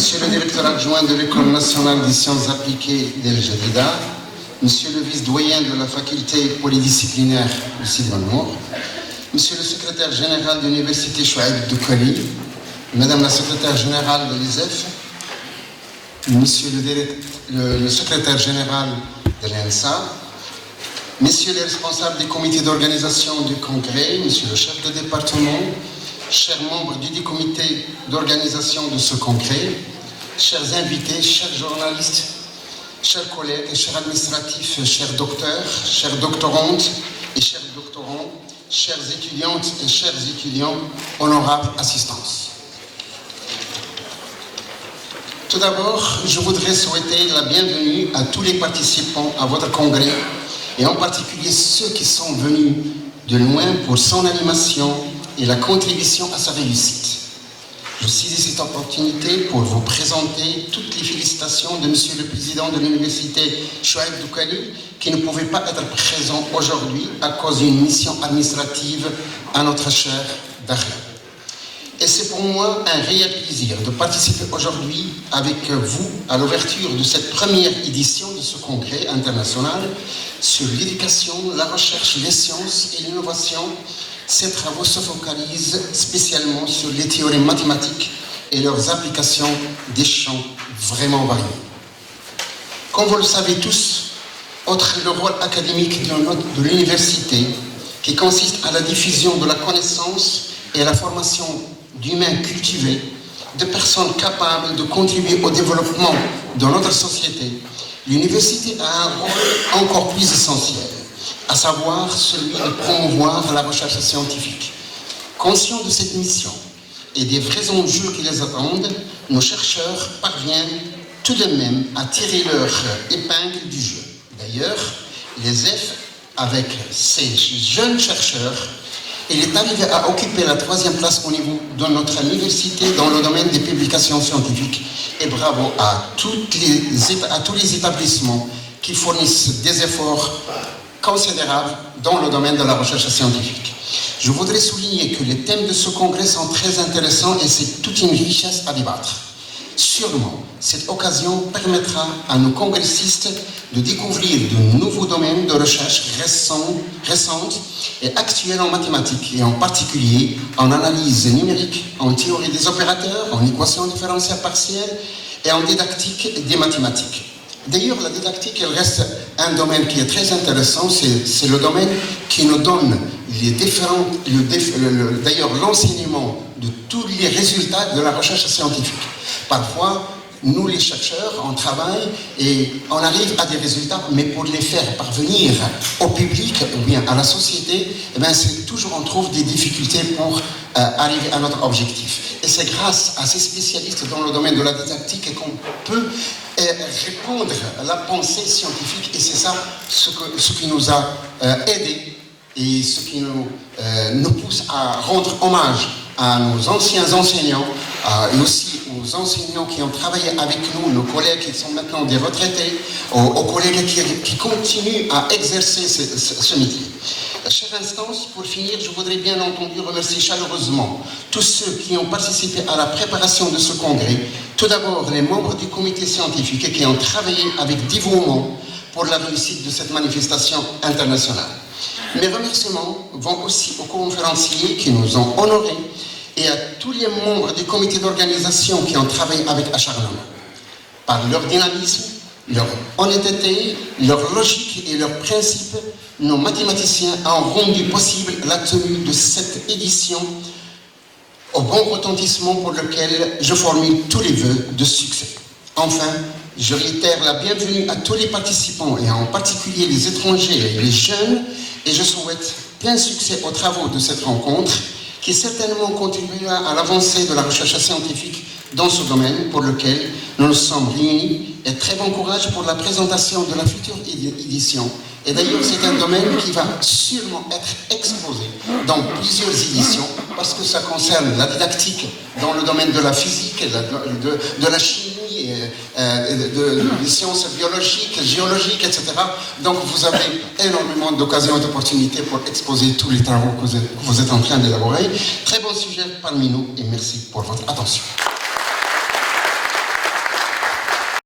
Monsieur le directeur adjoint de l'École nationale des sciences appliquées d'El Jadida, Monsieur le vice-doyen de la faculté polydisciplinaire du Sidi Mamour, Monsieur le secrétaire général de l'Université Chouaib Doukhali, Madame la secrétaire générale de l'ISEF, Monsieur le secrétaire général de l'ENSA, Messieurs les responsables des comités d'organisation du congrès, Monsieur le chef de département, chers membres du comité d'organisation de ce congrès, chers invités, chers journalistes, chers collègues, chers administratifs, chers docteurs, chères doctorantes et chers doctorants, chères étudiantes et chers étudiants, honorables assistances. Tout d'abord, je voudrais souhaiter la bienvenue à tous les participants à votre congrès et en particulier ceux qui sont venus de loin pour son animation et la contribution à sa réussite. Je saisis cette opportunité pour vous présenter toutes les félicitations de Monsieur le Président de l'Université Chouaib Doukhali qui ne pouvait pas être présent aujourd'hui à cause d'une mission administrative à notre cher Dakhla. Et c'est pour moi un réel plaisir de participer aujourd'hui avec vous à l'ouverture de cette première édition de ce congrès international sur l'éducation, la recherche, les sciences et l'innovation. Ces travaux se focalisent spécialement sur les théories mathématiques et leurs applications des champs vraiment variés. Comme vous le savez tous, autre est le rôle académique de l'université qui consiste à la diffusion de la connaissance et à la formation d'humains cultivés, de personnes capables de contribuer au développement de notre société. L'université a un rôle encore plus essentiel, à savoir celui de promouvoir la recherche scientifique. Conscients de cette mission et des vrais enjeux qui les attendent, nos chercheurs parviennent tout de même à tirer leur épingle du jeu. D'ailleurs, l'ESEF, avec ses jeunes chercheurs, il est arrivé à occuper la 3e place au niveau de notre université dans le domaine des publications scientifiques. Et bravo à tous les établissements qui fournissent des efforts considérables dans le domaine de la recherche scientifique. Je voudrais souligner que les thèmes de ce congrès sont très intéressants et c'est toute une richesse à débattre. Sûrement, cette occasion permettra à nos congressistes de découvrir de nouveaux domaines de recherche récentes et actuels en mathématiques, et en particulier en analyse numérique, en théorie des opérateurs, en équations différentielles partielles et en didactique des mathématiques. D'ailleurs, la didactique, elle reste un domaine qui est très intéressant, c'est le domaine qui nous donne d'ailleurs l'enseignement de tous les résultats de la recherche scientifique. Parfois, nous les chercheurs, on travaille et on arrive à des résultats, mais pour les faire parvenir au public ou bien à la société, c'est toujours on trouve des difficultés pour arriver à notre objectif. Et c'est grâce à ces spécialistes dans le domaine de la didactique qu'on peut répondre à la pensée scientifique, et c'est ça ce qui nous a aidés et ce qui nous pousse à rendre hommage à nos anciens enseignants et aussi aux enseignants qui ont travaillé avec nous, nos collègues qui sont maintenant des retraités, aux collègues qui continuent à exercer ce métier. Chère instance, pour finir, je voudrais bien entendu remercier chaleureusement tous ceux qui ont participé à la préparation de ce congrès. Tout d'abord, les membres du comité scientifique qui ont travaillé avec dévouement pour la réussite de cette manifestation internationale. Mes remerciements vont aussi aux conférenciers qui nous ont honorés et à tous les membres du comité d'organisation qui ont travaillé avec acharnement. Par leur dynamisme, leur honnêteté, leur logique et leurs principes, nos mathématiciens ont rendu possible la tenue de cette édition au bon retentissement pour lequel je formule tous les vœux de succès. Enfin, je réitère la bienvenue à tous les participants et en particulier les étrangers et les jeunes, et je souhaite plein succès aux travaux de cette rencontre qui certainement contribuera à l'avancée de la recherche scientifique dans ce domaine pour lequel nous nous sommes réunis, et très bon courage pour la présentation de la future édition. Et d'ailleurs, c'est un domaine qui va sûrement être exposé dans plusieurs éditions parce que ça concerne la didactique dans le domaine de la physique, de la chimie, des sciences biologiques, géologiques, etc. Donc vous avez énormément d'occasions et d'opportunités pour exposer tous les travaux que vous êtes en train d'élaborer. Très bon sujet parmi nous et merci pour votre attention.